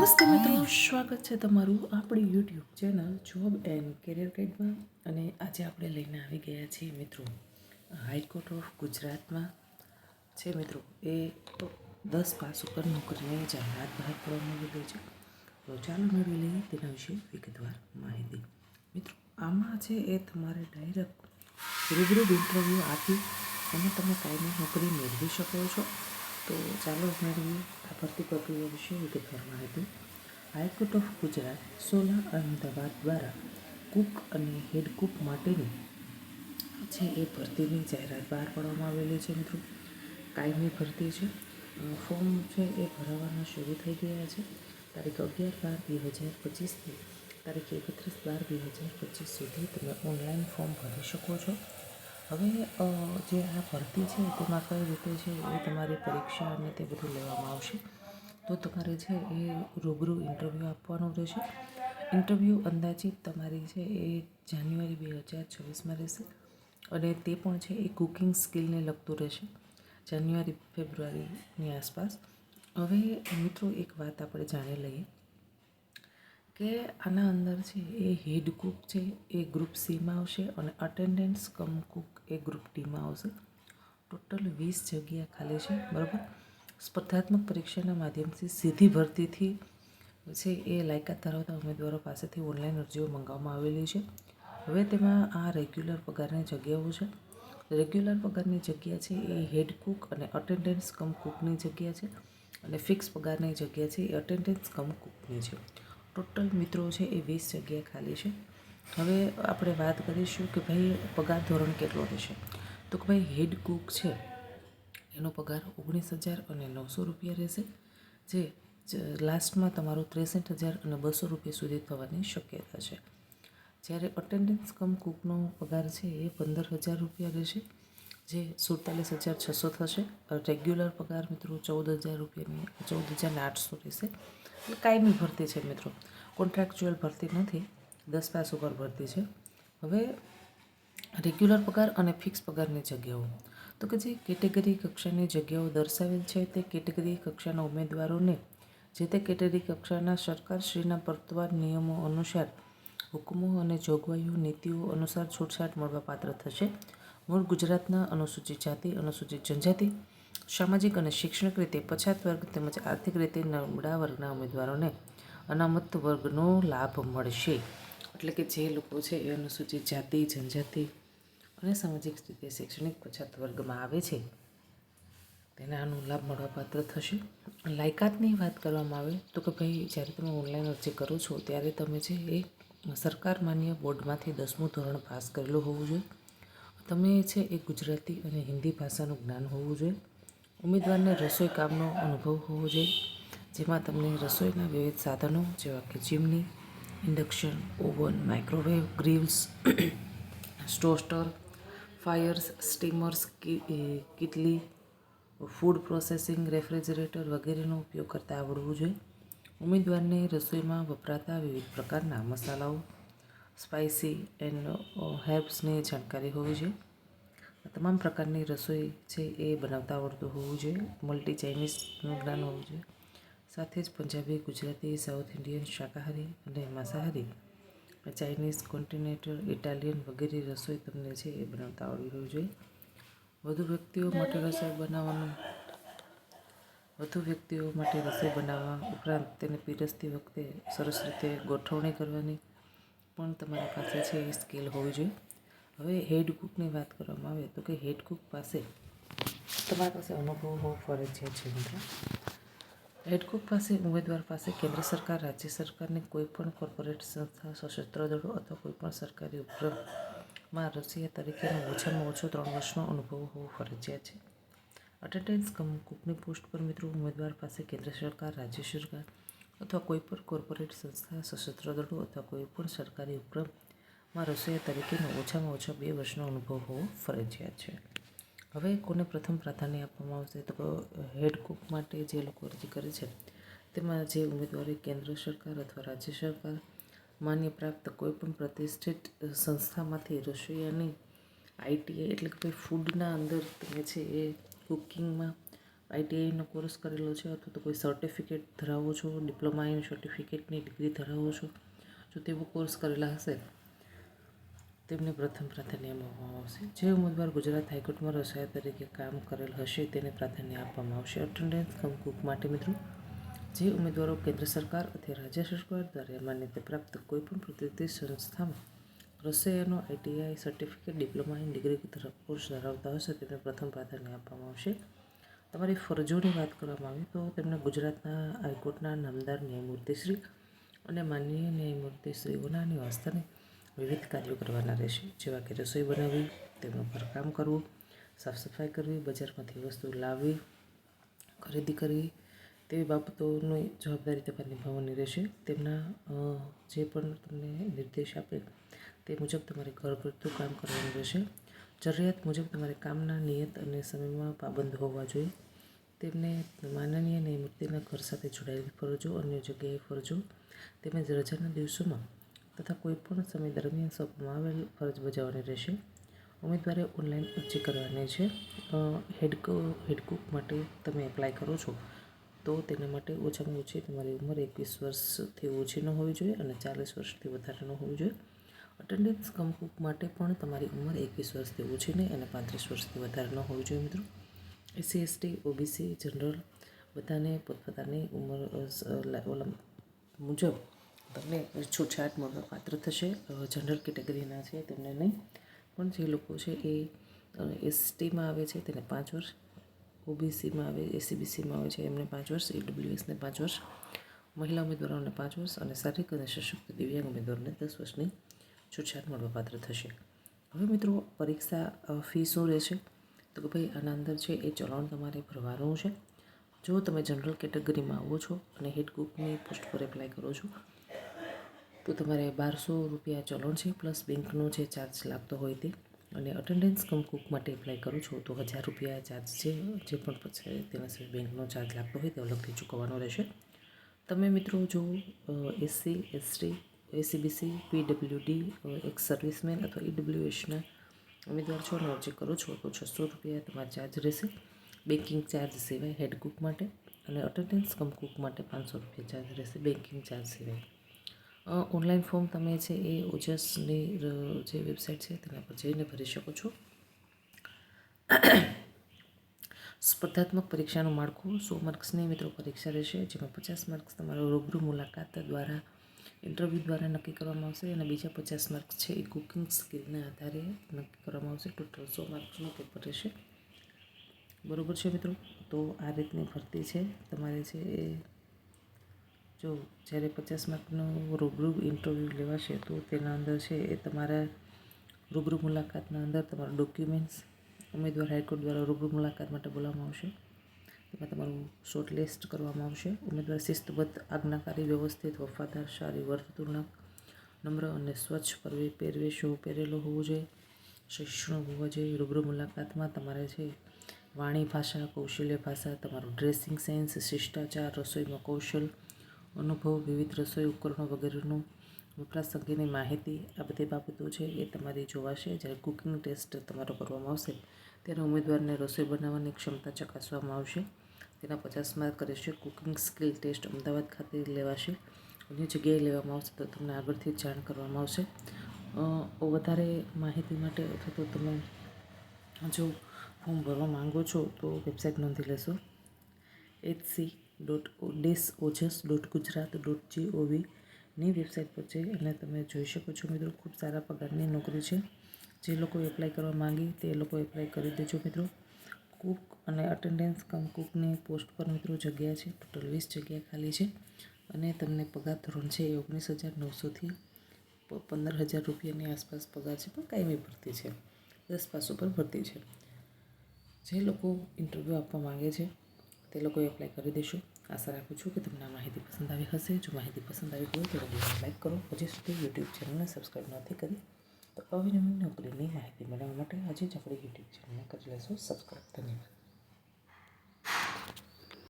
નમસ્તે મિત્રો, સ્વાગત છે તમારું આપણી YouTube channel job and career ગાઈડમાં. અને આજે આપણે લઈને આવી ગયા છીએ મિત્રો, હાઈકોર્ટ ઓફ ગુજરાતમાં છે મિત્રો એ 10 પાસ ઉપર નોકરીની જાહેરાત બહાર પાડવામાં આવી ગઈ છે. તો ચાલો મેળવી લઈએ તેના વિશે વિગતવાર માહિતી. મિત્રો આમાં છે એ તમારે ડાયરેક્ટ રૂબરૂ ઇન્ટરવ્યૂ આપી અને તમે કાયમી નોકરી મેળવી શકો છો. તો ચાલો મેળવીએ આ ભરતી પ્રક્રિયા વિશે વિગતવાર માહિતી. હાઈકોર્ટ ઓફ ગુજરાત સોલા અમદાવાદ દ્વારા કુક અને હેડ કુક માટેની છે એ ભરતીની જાહેરાત બહાર પાડવામાં આવેલી છે મિત્રો. કાયમી ભરતી છે. ફોર્મ છે એ ભરાવાના શરૂ થઈ ગયા છે. તારીખ 11/12/2025થી તારીખ 31/12/2025 સુધી તમે ઓનલાઈન ફોર્મ ભરી શકો છો. હવે જે આ ભરતી છે તેમાં કઈ રીતે છે એ તમારી પરીક્ષા અને તે બધું લેવામાં આવશે. તો તમારે છે એ રૂબરૂ ઇન્ટરવ્યૂ આપવાનું રહેશે. ઇન્ટરવ્યૂ અંદાજિત તમારી છે એ જાન્યુઆરી 2026માં રહેશે અને તે પણ છે એ કુકિંગ સ્કિલને લગતું રહેશે, જાન્યુઆરી ફેબ્રુઆરીની આસપાસ. હવે મિત્રો એક વાત આપણે જાણી લઈએ કે આના અંદર છે એ હેડ કુક છે એ ગ્રુપ સીમાં આવશે અને અટેન્ડન્સ કમ કુક એ ગ્રુપ ડીમાં આવશે. ટોટલ 20 જગ્યા ખાલી છે, બરાબર. સ્પર્ધાત્મક પરીક્ષાના માધ્યમથી સીધી ભરતીથી છે એ લાયકાત ધરાવતા ઉમેદવારો પાસેથી ઓનલાઈન અરજીઓ મંગાવવામાં આવેલી છે. હવે તેમાં આ રેગ્યુલર પગારની જગ્યાઓ છે. રેગ્યુલર પગારની જગ્યા છે એ હેડ કુક અને અટેન્ડન્સ કમ કુકની જગ્યા છે અને ફિક્સ પગારની જગ્યા છે એ અટેન્ડન્સ કમ કુકની છે. ટોટલ મિત્રો છે એ 20 જગ્યા ખાલી છે. હવે આપણે વાત કરીશું કે ભાઈ પગાર ધોરણ કેટલો રહેશે. તો કે ભાઈ હેડ કુક છે એનો પગાર 19,900 રૂપિયા રહેશે, જે લાસ્ટમાં તમારો 63,200 રૂપિયા સુધી થવાની શક્યતા છે. જ્યારે અટેન્ડન્સ કમ કુકનો પગાર છે એ 15,000 રૂપિયા રહેશે, જે 47,600 થશે. રેગ્યુલર પગાર મિત્રો 14,000 રૂપિયાની 14,800 રહેશે. એટલે કાયમી ભરતી છે મિત્રો, કોન્ટ્રાક્ચ્યુઅલ ભરતી નથી, 10 પાસ ઉપર ભરતી છે. હવે રેગ્યુલર પગાર અને ફિક્સ પગારની જગ્યાઓ, તો કે જે કેટેગરી કક્ષાની જગ્યાઓ દર્શાવેલ છે તે કેટેગરી કક્ષાના ઉમેદવારોને જે તે કેટેગરી કક્ષાના સરકારશ્રીના વર્તમાન નિયમો અનુસાર હુકમો અને જોગવાઈઓ નીતિઓ અનુસાર છૂટછાટ મળવાપાત્ર થશે. મૂળ ગુજરાતના અનુસૂચિત જાતિ, અનુસૂચિત જનજાતિ, સામાજિક અને શૈક્ષણિક રીતે પછાત વર્ગ તેમજ આર્થિક રીતે નબળા વર્ગના ઉમેદવારોને અનામત વર્ગનો લાભ મળશે. એટલે કે જે લોકો છે એ અનુસૂચિત જાતિ, જનજાતિ અને સામાજિક રીતે શૈક્ષણિક પછાત વર્ગમાં આવે છે તેને આનો લાભ મળવાપાત્ર થશે. લાયકાતની વાત કરવામાં આવે તો કે ભાઈ જ્યારે તમે ઓનલાઈન અરજી કરો છો ત્યારે તમે છે એ સરકાર માન્ય બોર્ડમાંથી 10મું ધોરણ પાસ કરેલું હોવું જોઈએ. તમે છે એ ગુજરાતી અને હિન્દી ભાષાનું જ્ઞાન હોવું જોઈએ. ઉમેદવારને રસોઈ કામનો અનુભવ હોવો જોઈએ, જેમાં તમને રસોઈના વિવિધ સાધનો જેવા કે chimney, induction, oven, microwave, grills, toaster, fryers, steamers, કિટલી, ફૂડ પ્રોસેસિંગ, રેફ્રિજરેટર વગેરેનો ઉપયોગ કરતા આવડવું જોઈએ. ઉમેદવારને રસોઈમાં વપરાતા વિવિધ પ્રકારના મસાલાઓ, સ્પાઇસી એન્ડ હર્બ્સની જાણકારી હોવી જોઈએ. તમામ પ્રકારની રસોઈ છે એ બનાવતા આવડતું હોવું જોઈએ. મલ્ટી ચાઇનીઝનું જ્ઞાન હોવું જોઈએ. સાથે જ પંજાબી, ગુજરાતી, સાઉથ ઇન્ડિયન, શાકાહારી અને માંસાહારી, ચાઇનીઝ, કોન્ટિનેન્ટલ, ઇટાલિયન વગેરે રસોઈ તમને છે એ બનાવતા આવડવી હોવી જોઈએ. વધુ વ્યક્તિઓ માટે રસોઈ બનાવવા ઉપરાંત તેને પીરસતી વખતે સરસ રીતે ગોઠવણી કરવાની પણ તમારી પાસે છે એ સ્કિલ હોવી જોઈએ. હવે હેડ કુકની વાત કરવામાં આવે તો કે હેડ કુક પાસે તમારી પાસે અનુભવ હોવો ફરજિયાત છે મિત્રો. હેડ કુક પાસે ઉમેદવાર પાસે કેન્દ્ર સરકાર, રાજ્ય સરકારની કોઈપણ કોર્પોરેટ સંસ્થા, સશસ્ત્ર દળો અથવા કોઈપણ સરકારી ઉપક્રમમાં રસોઈયા તરીકેનો ઓછામાં ઓછો 3 વર્ષનો અનુભવ હોવો ફરજિયાત છે. અટેન્ડન્સ કમ કુકની પોસ્ટ પર મિત્રો ઉમેદવાર પાસે કેન્દ્ર સરકાર, રાજ્ય સરકાર અથવા કોઈપણ કોર્પોરેટ સંસ્થા, સશસ્ત્ર દળો અથવા કોઈપણ સરકારી ઉપક્રમમાં રસોઈયા તરીકેનો ઓછામાં ઓછા 2 વર્ષનો અનુભવ હોવો ફરજિયાત છે. હવે કોને પ્રથમ પ્રાધાન્ય આપવામાં આવશે તો હેડ કુક માટે જે લોકો અરજી કરે છે તેમાં જે ઉમેદવારે કેન્દ્ર સરકાર અથવા રાજ્ય સરકાર માન્ય પ્રાપ્ત કોઈપણ પ્રતિષ્ઠિત સંસ્થામાંથી રસોઈયાની આઈટીઆઈ એટલે કે ભાઈ ફૂડના અંદર તમે છે એ કુકિંગમાં આઈટીઆઈનો કોર્સ કરેલો છે અથવા તો કોઈ સર્ટિફિકેટ ધરાવો છો, ડિપ્લોમા ઇન સર્ટિફિકેટની ડિગ્રી ધરાવો છો, જો તેવો કોર્સ કરેલા હશે તેમને પ્રથમ પ્રાધાન્ય આપવામાં આવશે. જે ઉમેદવાર ગુજરાત હાઈકોર્ટમાં રસાયણ તરીકે કામ કરેલ હશે તેને પ્રાધાન્ય આપવામાં આવશે. અટેન્ડન્સ કમ કુક માટે મિત્રો, જે ઉમેદવારો કેન્દ્ર સરકાર અથવા રાજ્ય સરકાર દ્વારા માન્યતા પ્રાપ્ત કોઈપણ પ્રતિષ્ઠિત સંસ્થામાં રસોઈયાનો ITI certificate, diploma in degree course ધરાવતા હશે તેમને પ્રથમ પ્રાધાન્ય આપવામાં આવશે. તમારી ફરજોની વાત કરવામાં આવે તો તેમને ગુજરાતના હાઈકોર્ટના નામદાર ન્યાયમૂર્તિશ્રી અને માનનીય ન્યાયમૂર્તિશ્રીઓના નિવાસસ્થાને વિવિધ કાર્યો કરવાના રહેશે, જેવા કે રસોઈ બનાવવી, તેમનું ઘરકામ કરવું, સાફ સફાઈ કરવી, બજારમાંથી વસ્તુ લાવવી, ખરીદી કરવી તેવી બાબતોની જવાબદારી તમારે નિભાવવાની રહેશે. તેમના જે પણ તમને નિર્દેશ આપે તે મુજબ તમારે ઘરગથ્થું કામ કરવાનું રહેશે. જરૂરિયાત મુજબ તમારે કામના નિયત અને સમયમાં પાબંદ હોવા જોઈએ. તેમને માનનીય ન્યાયમૂર્તિના ઘર સાથે જોડાયેલી ફરજો, અન્ય જગ્યાએ ફરજો તેમજ રજાના દિવસોમાં તથા કોઈપણ સમય દરમિયાન સોંપવામાં આવેલ ફરજ બજાવવાની રહેશે. ઉમેદવારે ઓનલાઈન અરજી કરવાની છે. હેડકુક માટે તમે એપ્લાય કરો છો તો તેના માટે ઓછામાં ઓછી તમારી ઉંમર 21 વર્ષથી ઓછી ન હોવી જોઈએ અને 40 વર્ષથી વધારે ન હોવી જોઈએ. અટેન્ડન્સ કમ કુક માટે પણ તમારી ઉંમર 21 વર્ષથી ઓછી નહીં અને 35 વર્ષથી વધારે ન હોવી જોઈએ મિત્રો. એસસી, એસટી, ઓબીસી, જનરલ બધાને પોતપોતાની ઉંમર મુજબ તમને છૂટછાટ મળવા પાત્ર થશે. જનરલ કેટેગરીના છે તેમને નહીં, પણ જે લોકો છે એ એસટીમાં આવે છે તેને 5 વર્ષ, ઓબીસીમાં આવે, એસસીબીસીમાં આવે છે એમને 5 વર્ષ, ઈડબ્લ્યુએસને 5 વર્ષ, મહિલા ઉમેદવારોને 5 વર્ષ અને શારીરિક અને સશક્ત દિવ્યાંગ ઉમેદવારોને 10 વર્ષની છૂટછાટ મળવાપાત્ર થશે. હવે મિત્રો, પરીક્ષા ફી શું રહેશે તો કે ભાઈ આના અંદર છે એ ચલણ તમારે ભરવાનું છે. જો તમે જનરલ કેટેગરીમાં આવો છો અને હેડ કુકની પોસ્ટ પર એપ્લાય કરો છો તો તમારે 1200 રૂપિયા ચલણ છે પ્લસ બેંકનો જે ચાર્જ લાગતો હોય તે, અને અટેન્ડન્સ કમ કુક માટે એપ્લાય કરો છો તો 1000 રૂપિયા ચાર્જ છે, જે પણ પછી તેના સિવાય બેંકનો ચાર્જ લાગતો હોય તે અલગથી ચૂકવવાનો રહેશે. તમે મિત્રો જો SC, ST, SEBC, PWD, x servicemen અથવા ઈડબ્લ્યુએસના ઉમેદવાર છો અને અરજી કરો છો તો 600 રૂપિયા તમારા ચાર્જ રહેશે બેન્કિંગ ચાર્જ સિવાય હેડ કુક માટે, અને અટેન્ડન્સ કમ કુક માટે 500 રૂપિયા ચાર્જ રહેશે બેન્કિંગ ચાર્જ સિવાય. ઓનલાઈન ફોર્મ તમે છે એ ઓજસની જે વેબસાઇટ છે તેના પર જઈને ભરી શકો છો. સ્પર્ધાત્મક પરીક્ષાનું માળખું 100 માર્ક્સની મિત્રો પરીક્ષા રહેશે, જેમાં 50 માર્ક્સ તમારો રૂબરૂ મુલાકાત દ્વારા ઇન્ટરવ્યૂ દ્વારા નક્કી કરવામાં આવશે અને બીજા 50 માર્ક્સ છે એ કુકિંગ સ્કિલના આધારે નક્કી કરવામાં આવશે. ટોટલ 100 માર્ક્સનું પેપર રહેશે. બરાબર છે મિત્રો. તો આ રીતની ભરતી છે. તમારે છે એ જો જ્યારે 50 માર્કનું રૂબરૂ ઇન્ટરવ્યૂ લેવાશે તો તેના અંદર છે એ તમારા રૂબરૂ મુલાકાતના અંદર તમારા ડોક્યુમેન્ટ્સ ઉમેદવાર હાઈકોર્ટ દ્વારા રૂબરૂ મુલાકાત માટે બોલાવવામાં આવશે. તેમાં તમારું શોર્ટ લિસ્ટ કરવામાં આવશે. ઉમેદવાર શિસ્તબદ્ધ, આજ્ઞાકારી, વ્યવસ્થિત, વફાદાર, સારી વર્તણૂક, નમ્ર અને સ્વચ્છ પહેરવેશ પહેરેલો હોવો જોઈએ, સહિષ્ણુ હોવા જોઈએ. રૂબરૂ મુલાકાતમાં તમારે છે વાણી ભાષા, કૌશલ્ય ભાષા, તમારું ડ્રેસિંગ સેન્સ, શિષ્ટાચાર, રસોઈમાં કૌશલ, અનુભવ, વિવિધ રસોઈ ઉપકરણો વગેરેનું વપરાશ અંગેની માહિતી, આ બધી બાબતો છે એ તમારી જોવાશે. જ્યારે કુકિંગ ટેસ્ટ તમારો કરવામાં આવશે ત્યારે ઉમેદવારને રસોઈ બનાવવાની ક્ષમતા ચકાસવામાં આવશે. તેના 50 માર્ક રહેશે. કુકિંગ સ્કિલ ટેસ્ટ અમદાવાદ ખાતે લેવાશે. અન્ય જગ્યાએ લેવામાં આવશે તો તમને આગળથી જાણ કરવામાં આવશે. વધારે માહિતી માટે અથવા તો તમે જો ફોર્મ ભરવા માંગો છો તો વેબસાઇટ નોંધી લેશો hc.ojas.gujarat.gov.ની વેબસાઇટ પર જઈ અને તમે જોઈ શકો છો મિત્રો. ખૂબ સારા પગારની નોકરી છે. જે લોકો એપ્લાય કરવા માંગે તે લોકો એપ્લાય કરી દેજો મિત્રો. કુક અને અટેન્ડન્સ કમ કુકની પોસ્ટ પર મિત્રો જગ્યા છે. ટોટલ 20 જગ્યા ખાલી છે અને તમને પગાર ધોરણ છે એ 19,900થી 15,000 રૂપિયાની આસપાસ પગાર છે, પણ કાયમી ભરતી છે. 10 પાસ ઉપર ભરતી છે. જે લોકો ઇન્ટરવ્યૂ આપવા માંગે છે તે લોકો એપ્લાય કરી દેશો. આશા રાખું છું કે તમને આ માહિતી પસંદ આવી હશે. જો માહિતી પસંદ આવી હોય તો વિડીયોને લાઈક કરો. હજી સુધી યુટ્યુબ ચેનલને સબસ્ક્રાઈબ નથી કરી તો અવનવી નોકરીની માહિતી મેળવવા માટે આજે જ આપણી યુટ્યુબ ચેનલને કરી લેશો સબસ્ક્રાઈબ. ધન્યવાદ.